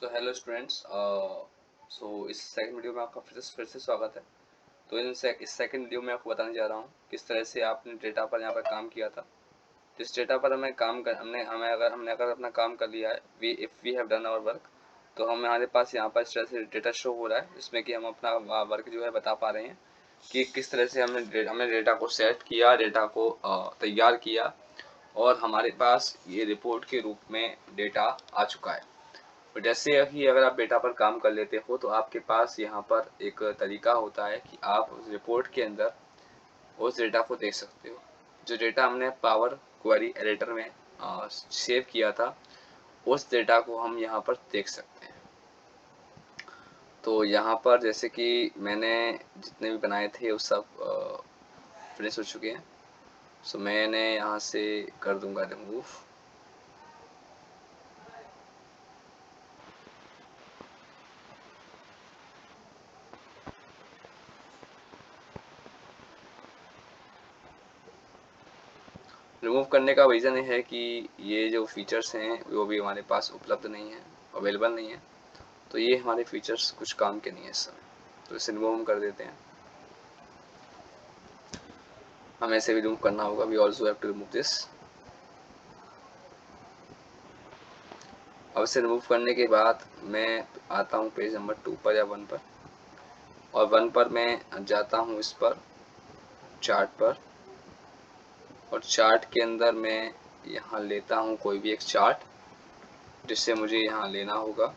तो hello students, इस second video में आपका फिर से स्वागत है। तो इस सेकंड वीडियो में आपको बताने जा रहा हूँ किस तरह से आपने डेटा पर यहाँ पर काम किया था। जिस डेटा पर हमें काम कर हमने अगर अपना काम कर लिया है, if we have done our work, तो हमारे पास यहाँ पर इस तरह से डेटा शो हो रहा है, जिसमें कि हम अपना वर्क जो है बता पा रहे हैं कि किस तरह से हमने डेटा को सेट किया, डेटा को तैयार किया और हमारे पास ये रिपोर्ट के रूप में डेटा आ चुका है। तो जैसे ही अगर आप डेटा पर काम कर लेते हो तो आपके पास यहाँ पर एक तरीका होता है कि आप उस रिपोर्ट के अंदर उस डेटा को देख सकते हो। जो डेटा हमने पावर क्वेरी एडिटर में सेव किया था, उस डेटा को हम यहाँ पर देख सकते हैं। तो यहाँ पर जैसे कि मैंने जितने भी बनाए थे वो सब फिनिश हो चुके हैं। सो मैंने यहाँ से कर दूंगा रिमूव। रिमूव करने का रीज़न ये है कि ये जो फीचर्स हैं वो भी हमारे पास उपलब्ध नहीं है, अवेलेबल नहीं है। तो ये हमारे फीचर्स कुछ काम के नहीं है इस समय, तो इसे रिमूव हम कर देते हैं। हमें इसे भी रिमूव करना होगा। We also have to remove this. अब इसे रिमूव करने के बाद मैं आता हूँ पेज नंबर 2 पर या 1 पर, और 1 पर मैं जाता हूँ इस पर चार्ट पर, और चार्ट के अंदर मैं यहाँ लेता हूँ कोई भी एक चार्ट जिससे मुझे यहाँ लेना होगा।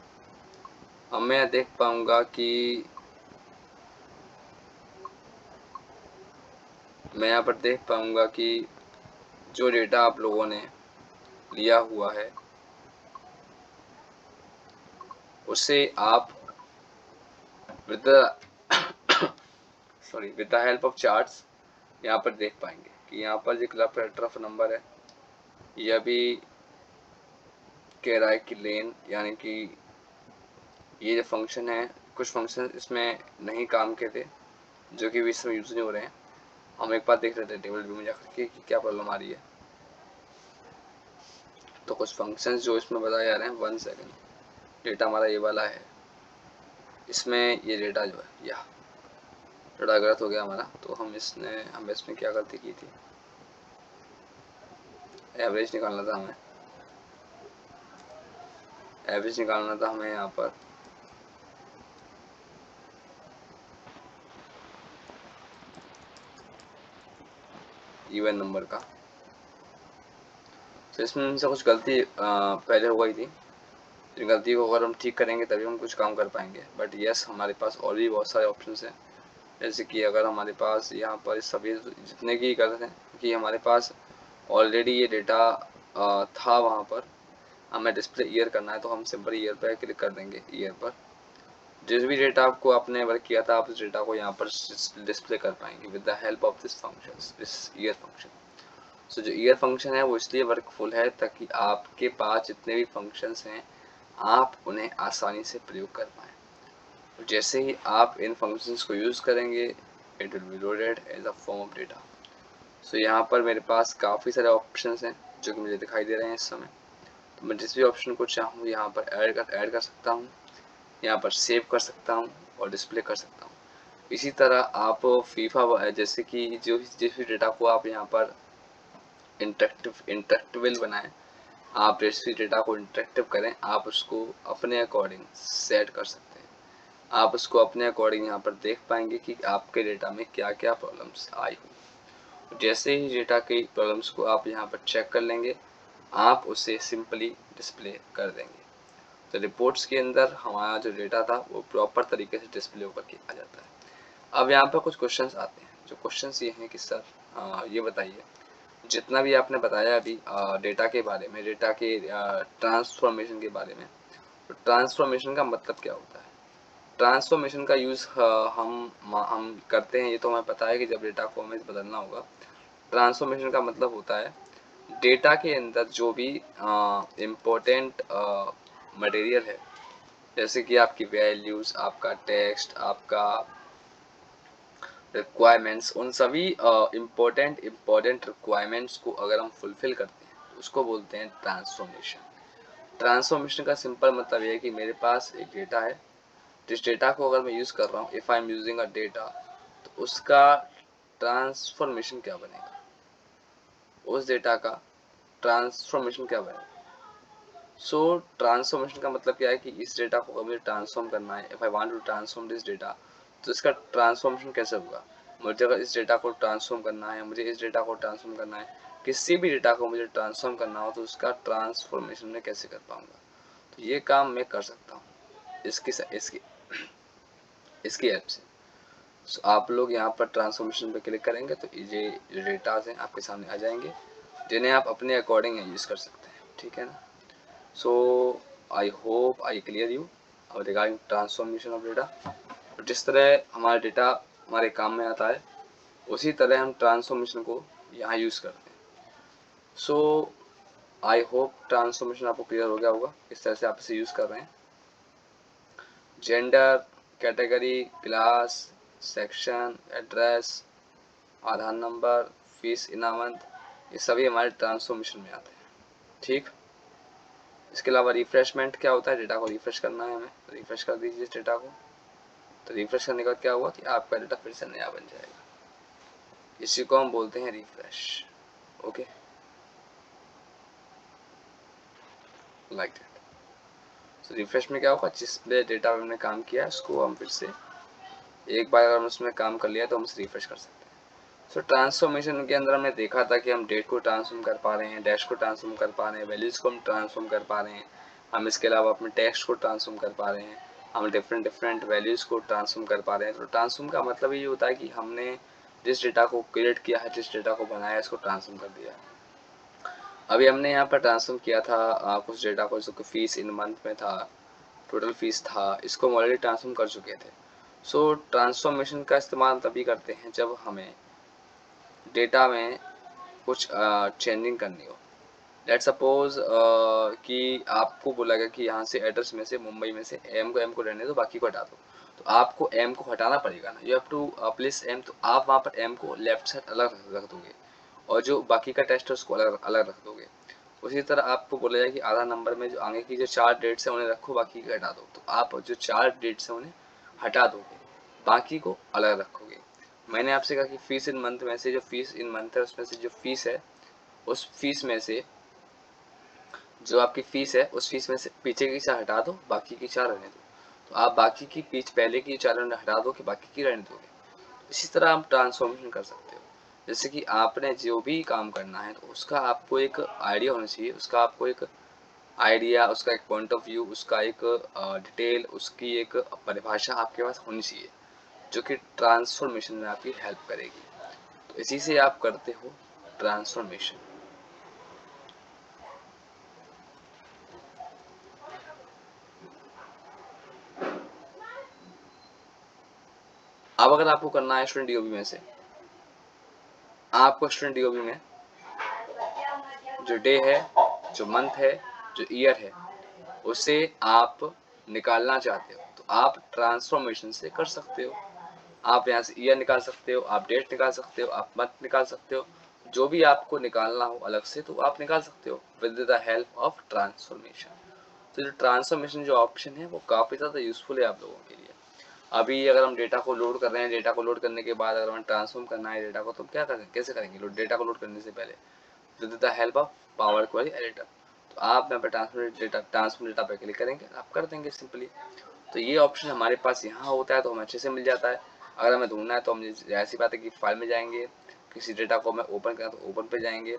अब मैं देख पाऊँगा कि मैं यहाँ पर देख पाऊँगा कि जो डेटा आप लोगों ने लिया हुआ है उसे आप with with the help of charts यहाँ पर देख पाएंगे कि यहाँ पर जो क्लस्टर ऑफ नंबर है, यह भी कह रहा है कि लेन, यानी कि ये जो फंक्शन है, कुछ फंक्शन इसमें नहीं काम के थे जो कि इसमें यूज नहीं हो रहे हैं। हम एक बार देख लेते हैं टेबल व्यू में जाकर के कि क्या प्रॉब्लम आ रही है। तो कुछ फंक्शंस जो इसमें बताए जा रहे हैं, 1 सेकेंड, डेटा हमारा ये वाला है, इसमें ये डेटा जो है यह डेटा गलत हो गया हमारा। तो हम इसमें क्या गलती की थी, एवरेज निकालना था हमें, यहाँ पर इवन नंबर का। तो इसमें हमसे कुछ गलती पहले हो गई थी। इन गलती को अगर हम ठीक करेंगे तभी हम कुछ काम कर पाएंगे। बट यस, हमारे पास और भी बहुत सारे ऑप्शंस हैं। जैसे कि अगर हमारे पास यहाँ पर सभी जितने की गलत हैं, कि हमारे पास ऑलरेडी ये डेटा था वहाँ पर, हमें डिस्प्ले ईयर करना है तो हम सिंपल ईयर पर क्लिक कर देंगे। ईयर पर जिस भी डेटा आपको आपने वर्क किया था, आप उस डेटा को यहाँ पर डिस्प्ले कर पाएंगे with the help of this function, this year function. So जो ईयर फंक्शन है वो इसलिए वर्कफुल है ताकि आपके पास जितने भी फंक्शंस हैं आप उन्हें आसानी से प्रयोग कर पाएँ। जैसे ही आप इन फंक्शंस को यूज़ करेंगे, it will be loaded as a form of data. So यहाँ पर मेरे पास काफ़ी सारे ऑप्शंस हैं जो कि मुझे दिखाई दे रहे हैं इस समय। तो मैं जिस भी ऑप्शन को चाहूँ यहाँ पर ऐड कर सकता हूँ, यहाँ पर सेव कर सकता हूँ और डिस्प्ले कर सकता हूँ। इसी तरह आप फीफा जैसे कि जिस भी डेटा को आप यहाँ पर इंटरेक्टिव बनाएं, आप जिस भी डेटा को इंटरेक्टिव करें, आप उसको अपने अकॉर्डिंग सेट कर सकते हैं। आप उसको अपने अकॉर्डिंग यहाँ पर देख पाएंगे कि आपके डेटा में क्या क्या प्रॉब्लम्स आई हुई। जैसे ही डेटा की प्रॉब्लम्स को आप यहाँ पर चेक कर लेंगे, आप उसे सिंपली डिस्प्ले कर देंगे। तो रिपोर्ट्स के अंदर हमारा जो डेटा था वो प्रॉपर तरीके से डिस्प्ले होकर के आ जाता है। अब यहाँ पर कुछ क्वेश्चंस आते हैं। जो क्वेश्चंस ये हैं कि सर ये बताइए, जितना भी आपने बताया अभी डेटा के बारे में, डेटा के ट्रांसफॉर्मेशन के बारे में, तो ट्रांसफॉर्मेशन का मतलब क्या होता है? ट्रांसफॉर्मेशन का यूज़ हम करते हैं, ये तो हमें पता है कि जब डेटा को हमें बदलना होगा। ट्रांसफॉर्मेशन का मतलब होता है डेटा के अंदर जो भी इम्पोर्टेंट मटेरियल है, जैसे कि आपकी वैल्यूज़, आपका टेक्स्ट, आपका रिक्वायरमेंट्स, उन सभी इम्पोर्टेंट रिक्वायरमेंट्स को अगर हम फुलफिल करते हैं तो उसको बोलते हैं ट्रांसफॉर्मेशन। ट्रांसफॉर्मेशन का सिंपल मतलब ये है कि मेरे पास एक डेटा है, जिस डेटा को अगर मैं यूज़ कर रहा हूँ, if I am using a data, तो उसका ट्रांसफॉर्मेशन क्या बनेगा, उस डेटा का ट्रांसफॉर्मेशन क्या बनेगा। सो ट्रांसफॉर्मेशन का मतलब क्या है कि इस डेटा को अगर मुझे ट्रांसफॉर्म करना है, if I want to transform this data, तो इसका ट्रांसफॉर्मेशन कैसे होगा। मुझे अगर इस डेटा को ट्रांसफॉर्म करना है, मुझे इस डेटा को ट्रांसफॉर्म करना है, किसी भी डेटा को मुझे ट्रांसफॉर्म करना हो, तो उसका ट्रांसफॉर्मेशन मैं कैसे कर पाऊंगा। तो ये काम मैं कर सकता हूँ इसकी इसकी इसकी ऐप से। सो आप लोग यहाँ पर ट्रांसफॉर्मेशन पे क्लिक करेंगे तो ये जो डेटाज हैं आपके सामने आ जाएंगे, जिन्हें आप अपने अकॉर्डिंग यूज़ कर सकते हैं, ठीक है ना। So I hope I clear you regarding transformation of data. जिस तरह हमारा डेटा हमारे काम में आता है, उसी तरह हम ट्रांसफॉर्मेशन को यहाँ यूज़ करते हैं। सो आई होप ट्रांसफॉर्मेशन आपको क्लियर हो गया होगा, किस तरह से आप इसे यूज़ कर रहे हैं। Gender, category, class, section, address, Aadhaar number, fees in a month, ये सभी हमारे ट्रांसफॉर्मेशन में आते हैं, ठीक। इसके अलावा रिफ्रेशमेंट क्या होता है, डेटा को रिफ्रेश करना है हमें, रिफ्रेश कर दीजिए इस डेटा को। तो रिफ्रेश करने के बाद क्या हुआ कि आपका डेटा फिर से नया बन जाएगा, इसी को हम बोलते हैं रिफ्रेश। Okay, like that. तो रिफ्रेश में क्या होगा, जिस डेटा में हमने काम किया उसको हम फिर से एक बार अगर हम उसमें काम कर लिया तो हम उसे रिफ्रेश कर सकते हैं। सो ट्रांसफॉर्मेशन के अंदर हमने देखा था कि हम डेट को ट्रांसफॉर्म कर पा रहे हैं, डैश को ट्रांसफॉर्म कर पा रहे हैं, वैल्यूज़ को हम ट्रांसफॉर्म कर पा रहे हैं, हम इसके अलावा अपने टेक्स्ट को ट्रांसफॉर्म कर पा रहे हैं, हम डिफरेंट वैल्यूज़ को ट्रांसफॉर्म कर पा रहे हैं। तो ट्रांसफॉर्म का मतलब ये होता है कि हमने जिस डेटा को क्रिएट किया है, जिस डेटा को बनाया है, इसको ट्रांसफॉर्म कर दिया है। अभी हमने यहाँ पर ट्रांसफॉर्म किया था कुछ डेटा को, जो कि फीस इन मंथ में था, टोटल फीस था, इसको हम ऑलरेडी ट्रांसफॉर्म कर चुके थे। सो ट्रांसफॉर्मेशन का इस्तेमाल तभी करते हैं जब हमें डेटा में कुछ चेंजिंग करनी हो। लेट सपोज कि आपको बोला गया कि यहाँ से एड्रेस में से, मुंबई में से एम को रहने दो, बाकी को हटा दो। तो आपको एम को हटाना पड़ेगा ना, you have to place M. तो आप वहाँ पर एम को लेफ्ट साइड अलग रख दोगे और जो बाकी का टेस्ट है उसको अलग अलग रख दोगे। उसी तरह आपको बोला जाए कि आधार नंबर में जो आगे की जो 4 डेट्स हैं उन्हें रखो, बाकी को हटा दो। तो आप जो 4 डेट्स हैं उन्हें हटा दोगे, बाकी को अलग रखोगे। मैंने आपसे कहा कि फीस इन मंथ में से जो फीस इन मंथ है उसमें से जो फीस है, उस फीस में से जो आपकी फीस है, उस फीस में से पीछे की 4 हटा दो, बाकी की 4 रहने दो। तो आप बाकी की पहले की 4 हटा दो कि बाकी की रहने दोगे। इसी तरह आप ट्रांसफॉर्मेशन कर सकते हो। जैसे कि आपने जो भी काम करना है तो उसका आपको एक आइडिया होना चाहिए, उसका आपको एक आइडिया, उसका एक पॉइंट ऑफ व्यू, उसका एक डिटेल, उसकी एक परिभाषा आपके पास होनी चाहिए, जो कि ट्रांसफॉर्मेशन में आपकी हेल्प करेगी। तो इसी से आप करते हो ट्रांसफॉर्मेशन। अब अगर आपको करना है स्टूडेंट डीओबी में से, आपको स्टूडेंट डीओबी में जो डे है, जो मंथ है, जो ईयर है, उसे आप निकालना चाहते हो तो आप ट्रांसफॉर्मेशन से कर सकते हो। आप यहाँ से ईयर निकाल सकते हो, आप डेट निकाल सकते हो, आप मंथ निकाल सकते हो, जो भी आपको निकालना हो अलग से तो आप निकाल सकते हो with the help of transformation. तो जो ट्रांसफॉर्मेशन जो ऑप्शन है वो काफ़ी ज़्यादा यूजफुल है आप लोगों के लिए। अभी अगर हम डेटा को लोड कर रहे हैं, डेटा को लोड करने के बाद अगर हमें ट्रांसफॉर्म करना है डेटा को, तो हम क्या करेंगे, कैसे करेंगे। डेटा को लोड करने से पहले with the help of power query editor. तो आप यहाँ पे ट्रांसफॉर्म डेटा पे क्लिक करेंगे, आप कर देंगे सिंपली। तो ये ऑप्शन हमारे पास यहाँ होता है तो हमें अच्छे से मिल जाता है। अगर हमें ढूंढना है तो हम ऐसी बात है कि फाइल में जाएंगे, किसी डेटा को हमें ओपन करना तो ओपन पे जाएंगे,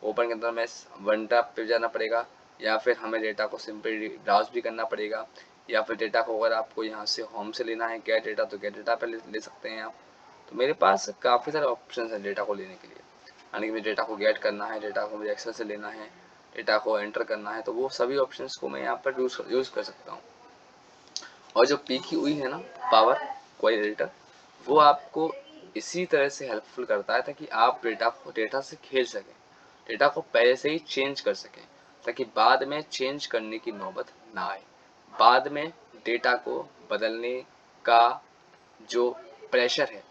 ओपन के अंदर हमें वन टैप पे जाना पड़ेगा, या फिर हमें डेटा को सिंपली ब्राउज भी करना पड़ेगा, या फिर डेटा को अगर आपको यहाँ से होम से लेना है गेट डेटा तो गेट डेटा पे ले सकते हैं आप। तो मेरे पास काफ़ी सारे ऑप्शन हैं डेटा को लेने के लिए, यानी कि मुझे डेटा को गेट करना है, डेटा को मुझे एक्सेल से लेना है, डेटा को एंटर करना है, तो वो सभी ऑप्शंस को मैं यहाँ पर यूज़ कर सकता हूँ। और जो पी की हुई है ना पावर क्वेरी एडिटर, वो आपको इसी तरह से हेल्पफुल करता है ताकि आप डेटा से खेल सकें, डेटा को पहले से ही चेंज कर सकें, ताकि बाद में चेंज करने की नौबत ना आए, बाद में डेटा को बदलने का जो प्रेशर है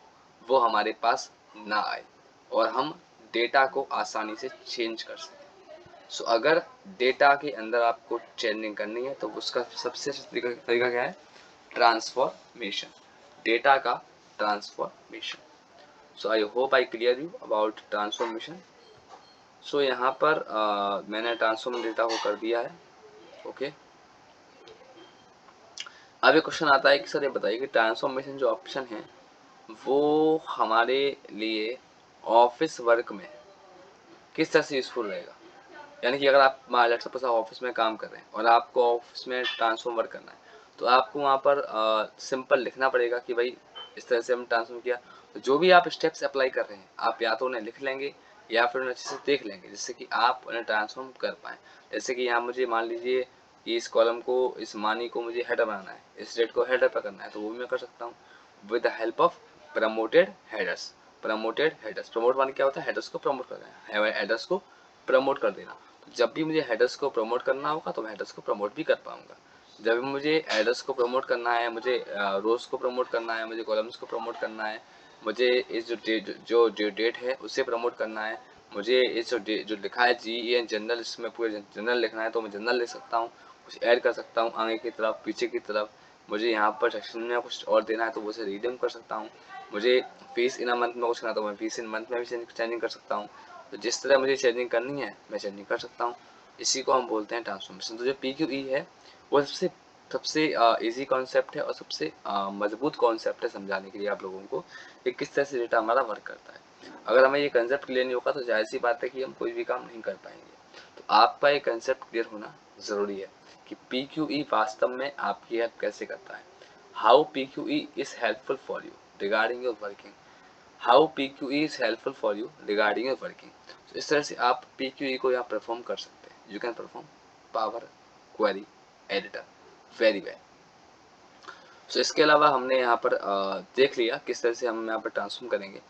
वो हमारे पास ना आए और हम डेटा को आसानी से चेंज कर सकें। सो अगर डेटा के अंदर आपको चेंजिंग करनी है तो उसका सबसे अच्छा तरीका क्या है, ट्रांसफॉर्मेशन, डेटा का transformation. So I hope I clear you about transformation. So यहाँ पर मैंने ट्रांसफॉर्म डेटा को कर दिया है। ओके, अब एक क्वेश्चन आता है कि सर ये बताइए कि ट्रांसफॉर्मेशन जो ऑप्शन है वो हमारे लिए ऑफिस वर्क में किस तरह से यूजफुल रहेगा। यानी कि अगर आप लेट्स सपोज ऑफिस में काम कर रहे हैं और आपको ऑफिस में ट्रांसफॉर्म वर्क करना है, तो आपको वहाँ पर सिंपल लिखना पड़ेगा कि भाई इस तरह से हम ट्रांसफॉर्म किया। तो जो भी आप स्टेप्स अप्लाई कर रहे हैं आप या तो उन्हें लिख लेंगे या फिर उन्हें अच्छे से देख लेंगे, जिससे कि आप उन्हें ट्रांसफॉर्म कर पाएँ। जैसे कि यहाँ मुझे मान लीजिए कि इस कॉलम को, इस मानी को मुझे हेडर बनाना है, इस डेट को हेडर पर करना है, तो वो भी मैं कर सकता हूँ with the help of promoted headers. Promoted headers, promote मान क्या होता है, हेडर्स को प्रमोट कर देना, हेडर्स को प्रमोट कर देना। तो जब भी मुझे हेडर्स को प्रमोट करना होगा तो मैं हेडर्स को प्रमोट भी कर पाऊंगा। जब भी मुझे हेडर्स को प्रमोट करना है, मुझे रोज को प्रमोट करना है, मुझे कॉलम्स को प्रमोट करना है, मुझे इस जो डेट है उसे प्रमोट करना है, मुझे इस जो लिखा है GEN जनरल, इसमें पूरे जनरल लिखना है तो मैं जनरल लिख सकता हूँ, कुछ ऐड कर सकता हूँ आगे की तरफ, पीछे की तरफ। मुझे यहाँ पर सेक्शन में कुछ और देना है तो उसे रीडिंग कर सकता हूँ। मुझे फीस इन अ मंथ में कुछ करना तो मैं फीस इन मंथ में भी चेंजिंग कर सकता हूँ। तो जिस तरह मुझे चेंजिंग करनी है मैं चेंजिंग कर सकता हूँ। इसी को हम बोलते हैं ट्रांसफॉर्मेशन। तो जो PQE है वो सबसे सबसे इजी कॉन्सेप्ट है और सबसे मजबूत कॉन्सेप्ट है समझाने के लिए आप लोगों को कि किस तरह से डेटा हमारा वर्क करता है। अगर हमें ये कंसेप्ट क्लियर नहीं होगा तो जाहिर सी बात है कि हम कोई भी काम नहीं कर पाएंगे। तो आपका ये कंसेप्ट क्लियर होना ज़रूरी है कि PQE वास्तव में आपकी हेल्प कैसे करता है। How PQE is helpful for you regarding your working. How PQE is helpful for you regarding your working. तो इस तरह से आप PQE को यहाँ परफॉर्म कर सकते हैं। You can perform power query editor very well. So इसके अलावा हमने यहाँ पर देख लिया किस तरह से हम यहाँ पर ट्रांसफॉर्म करेंगे।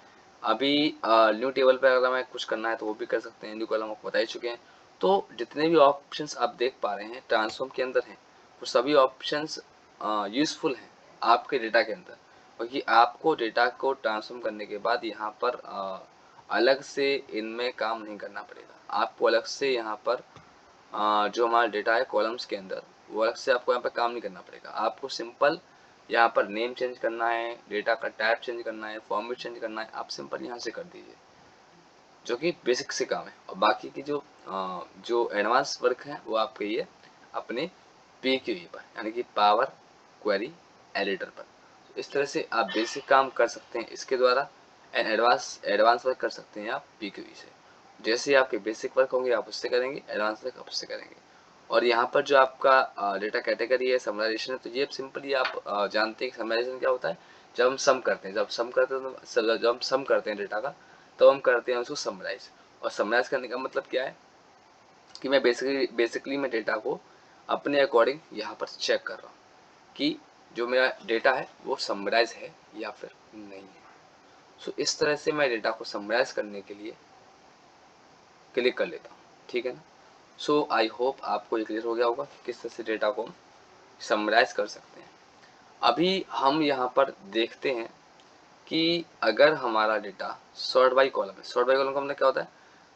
अभी न्यू टेबल पर अगर हमें कुछ करना है तो वो भी कर सकते हैं, न्यू कॉलम आपको बता ही चुके हैं। तो जितने भी ऑप्शंस आप देख पा रहे हैं ट्रांसफॉर्म के अंदर हैं वो सभी ऑप्शंस यूजफुल हैं आपके डेटा के अंदर, क्योंकि आपको डेटा को ट्रांसफॉर्म करने के बाद यहाँ पर अलग से इनमें काम नहीं करना पड़ेगा। आपको अलग से यहाँ पर जो हमारा डेटा है कॉलम्स के अंदर वो अलग से आपको यहाँ पर काम नहीं करना पड़ेगा। आपको सिंपल यहाँ पर नेम चेंज करना है, डेटा का टाइप चेंज करना है, फॉर्मेट चेंज करना है, आप सिंपल यहाँ से कर दीजिए, जो कि बेसिक से काम है। और बाकी की जो एडवांस वर्क है वो आपके ये अपने PQE पर, यानी कि पावर क्वेरी एडिटर पर। तो इस तरह से आप बेसिक काम कर सकते हैं इसके द्वारा, एंड एडवांस वर्क कर सकते हैं आप PQE से। जैसे आपके बेसिक वर्क होंगे आप उससे करेंगे, एडवांस वर्क आप उससे करेंगे। और यहाँ पर जो आपका डेटा कैटेगरी है समराइजेशन है, तो ये सिंपली आप जानते हैं कि समराइजेशन क्या होता है। जब हम सम करते हैं, जब हम सम करते हैं डेटा का तो हम करते हैं उसको समराइज। और समराइज करने का मतलब क्या है कि मैं बेसिकली मैं डेटा को अपने अकॉर्डिंग यहाँ पर चेक कर रहा हूँ कि जो मेरा डेटा है वो समराइज है या फिर नहीं है। सो इस तरह से मैं डेटा को समराइज करने के लिए क्लिक कर लेता हूँ, ठीक है ना। सो आई होप आपको ये क्लियर हो गया होगा कि किस तरह से डेटा को समराइज कर सकते हैं। अभी हम यहाँ पर देखते हैं कि अगर हमारा डेटा सॉर्ट बाई कॉलम है, सॉर्ट बाई कॉलम का मतलब क्या होता है,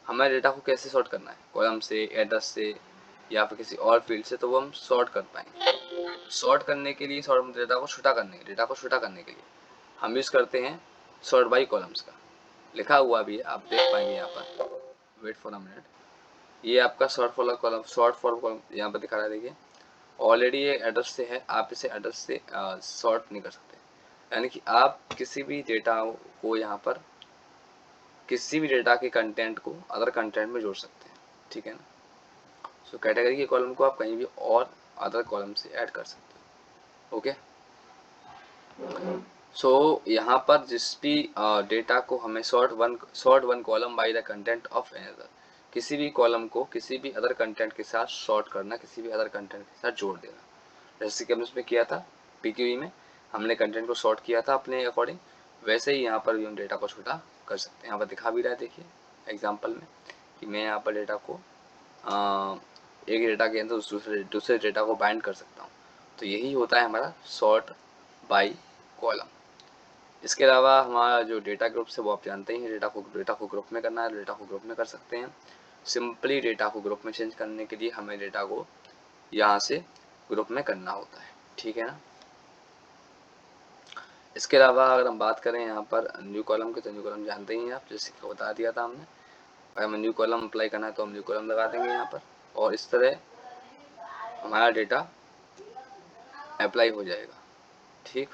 हमें डेटा को कैसे सॉर्ट करना है, कॉलम से, एड्रेस से या फिर किसी और फील्ड से, तो वो हम सॉर्ट कर पाएंगे। सॉर्ट करने के लिए, सॉर्ट डेटा को छोटा करने के लिए हम यूज़ करते हैं सॉर्ट बाई कॉलम्स का। लिखा हुआ भी है, आप देख पाएंगे यहाँ पर, वेट फॉर अ मिनट। ये आपका शॉर्ट फॉर कॉलम यहाँ पर दिखा रहा है, देखिए ऑलरेडी ये एड्रेस से है, आप इसे एड्रेस से सॉर्ट नहीं कर सकते। यानी कि आप किसी भी डेटा को यहाँ पर, किसी भी डेटा के कंटेंट को अदर कंटेंट में जोड़ सकते हैं, ठीक है ना। सो कैटेगरी के कॉलम को आप कहीं भी और अदर कॉलम से ऐड कर सकते हो। ओके, सो यहाँ पर जिस भी डेटा को हमें sort one column by the content of another, किसी भी कॉलम को किसी भी अदर कंटेंट के साथ सॉर्ट करना, किसी भी अदर कंटेंट के साथ जोड़ देना। जैसे कि हमने उसमें किया था PQE में, हमने कंटेंट को सॉर्ट किया था अपने अकॉर्डिंग, वैसे ही यहाँ पर भी हम डेटा को छोटा कर सकते हैं। यहाँ पर दिखा भी रहा है, देखिए एग्जाम्पल में कि मैं यहाँ पर डेटा को एक डेटा के अंदर दूसरे डेटा को बाइंड कर सकता हूँ। तो यही होता है हमारा सॉर्ट बाई कॉलम। इसके अलावा हमारा जो डेटा ग्रुप है वो आप जानते ही हैं, डेटा को ग्रुप में करना है, डेटा को ग्रुप में कर सकते हैं। सिंपली डेटा को ग्रुप में चेंज करने के लिए हमें डेटा को यहाँ से ग्रुप में करना होता है, ठीक है ना। इसके अलावा अगर हम बात करें यहाँ पर न्यू कॉलम के, तो न्यू कॉलम जानते ही हैं आप, जैसे कि बता दिया था हमने। अगर हमें न्यू कॉलम अप्लाई करना है तो हम न्यू कॉलम लगा देंगे यहाँ पर, और इस तरह हमारा डेटा अप्लाई हो जाएगा, ठीक।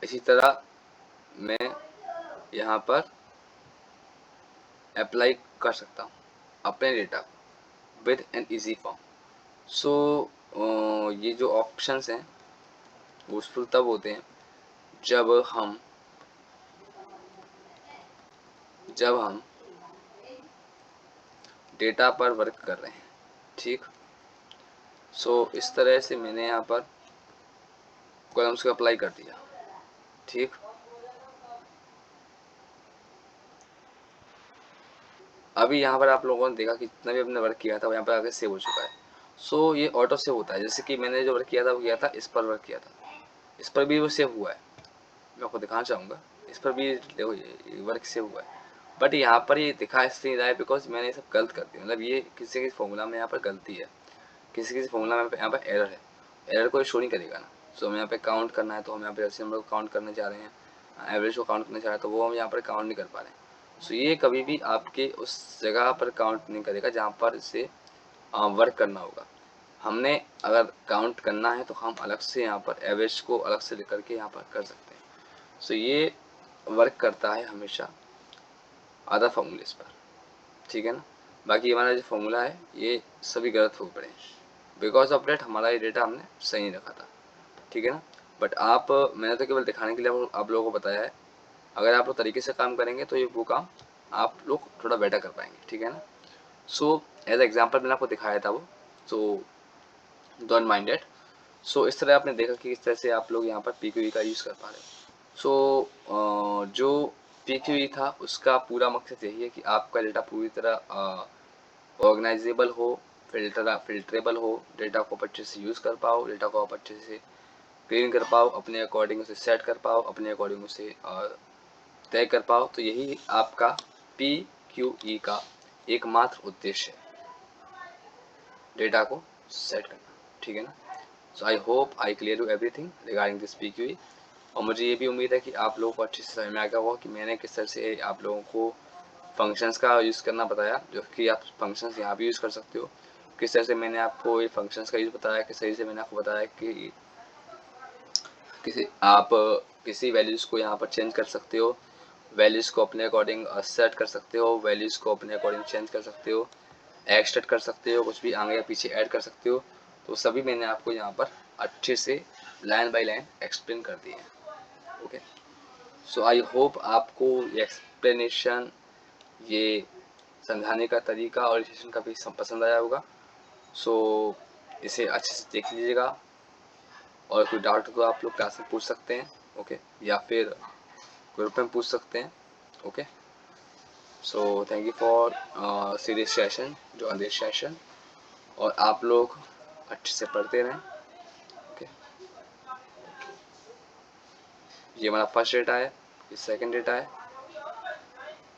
इसी तरह मैं यहाँ पर अप्लाई कर सकता हूँ अपने डेटा को विद एन इजी फॉर्म। सो ये जो ऑप्शंस हैं यूजफुल तब होते हैं जब हम डेटा पर वर्क कर रहे हैं, ठीक। सो इस तरह से मैंने यहाँ पर कॉलम्स को अप्लाई कर दिया, ठीक। अभी यहाँ पर आप लोगों ने देखा कि जितना भी हमने वर्क किया था वो यहाँ पर आगे सेव हो चुका है। सो ये ऑटो सेव होता है, जैसे कि मैंने जो वर्क किया था वो किया था इस पर वर्क किया था, इस पर भी वो सेव हुआ है। मैं आपको दिखाना चाहूँगा, इस पर भी देखो ये वर्क सेव हुआ है, बट यहाँ पर ये दिखा इसलिए रहा है बिकॉज मैंने ये सब गलत कर दिया। मतलब ये किसी किसी फॉर्मूला में यहाँ पर गलती है, किसी किसी फॉर्मूला में यहाँ पर एरर है, एरर को शो नहीं करेगा ना। सो हमें यहाँ पे काउंट करना है, तो हम यहाँ पे ऐसे नंबर को काउंट करने जा रहे हैं, एवरेज को काउंट करने जा रहे हैं, तो वो हम यहाँ पर काउंट नहीं कर पा रहे हैं। सो ये कभी भी आपके उस जगह पर काउंट नहीं करेगा जहाँ पर इसे वर्क करना होगा। हमने अगर काउंट करना है तो हम अलग से यहाँ पर एवरेज को अलग से लेकर के यहाँ पर कर सकते हैं। सो ये वर्क करता है हमेशा अदर फॉर्मूलेस पर, ठीक है ना। बाकी हमारा जो फॉर्मूला है ये सभी गलत हो पड़े बिकॉज ऑफ डेट हमारा ये डेटा हमने सही नहीं रखा था, ठीक है ना। बट मैंने तो केवल दिखाने के लिए आप लोगों को बताया है। अगर आप लोग तरीके से काम करेंगे तो ये वो काम आप लोग थोड़ा बेटर कर पाएंगे, ठीक है ना। सो एज एग्जाम्पल मैंने आपको दिखाया था वो, सो डोंट माइंड इट। सो इस तरह आपने देखा कि किस तरह से आप लोग यहाँ पर PQE का यूज़ कर पा रहे हो। सो जो PQE था उसका पूरा मकसद यही है कि आपका डेटा पूरी तरह ऑर्गेनाइजेबल हो, फिल्टरेबल हो, डेटा को आप अच्छे से यूज़ कर पाओ, डेटा को आप अच्छे से क्लीन कर पाओ, अपने अकॉर्डिंग उसे सेट कर पाओ, अपने अकॉर्डिंग उसे तय कर पाओ। तो यही आपका PQE का एकमात्र उद्देश्य है, डेटा को सेट करना, ठीक है ना। So I hope I clear you everything regarding this PQE। और मुझे ये भी उम्मीद है कि आप लोगों को अच्छे से समझ में आ गया होगा कि मैंने किस तरह से आप लोगों को फंक्शंस का यूज़ करना बताया, जो कि आप फंक्शंस यहाँ भी यूज़ कर सकते हो। किस तरह से मैंने आपको ये फंक्शंस का यूज़ बताया, किस तरह से मैंने आपको बताया कि किसी वैल्यूज़ को यहाँ पर चेंज कर सकते हो, वैल्यूज़ को अपने अकॉर्डिंग सेट कर सकते हो, वैल्यूज़ को अपने अकॉर्डिंग चेंज कर सकते हो, एक्सट्रैक्ट कर सकते हो, कुछ भी आगे या पीछे ऐड कर सकते हो। तो सभी मैंने आपको यहाँ पर अच्छे से लाइन बाय लाइन एक्सप्लेन कर दिए हैं, ओके। सो आई होप आपको ये एक्सप्लेनेशन, ये समझाने का तरीका और सेशन काफ़ी पसंद आया होगा। सो इसे अच्छे से देख लीजिएगा, और कोई डाउट हो तो आप लोग क्लास में पूछ सकते हैं, ओके, या फिर ग्रुप में पूछ सकते हैं, okay. So thank you for serious session, जो दिस सेशन, और आप लोग अच्छे से पढ़ते रहें, ओके। ये हमारा फर्स्ट डेटा है, ये सेकंड डेटा है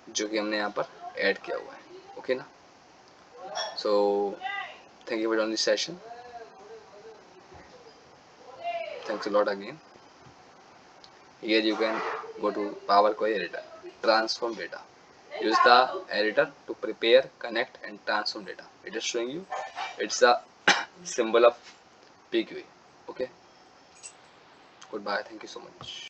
जो कि हमने यहाँ पर ऐड किया हुआ है, ओके ना। So thank you for joining this session. Thanks a lot again. Here you can go to Power Query Editor, transform data. Use the editor to prepare, connect and transform data. It is showing you, it's a symbol of PQE. Okay. Goodbye. Thank you so much.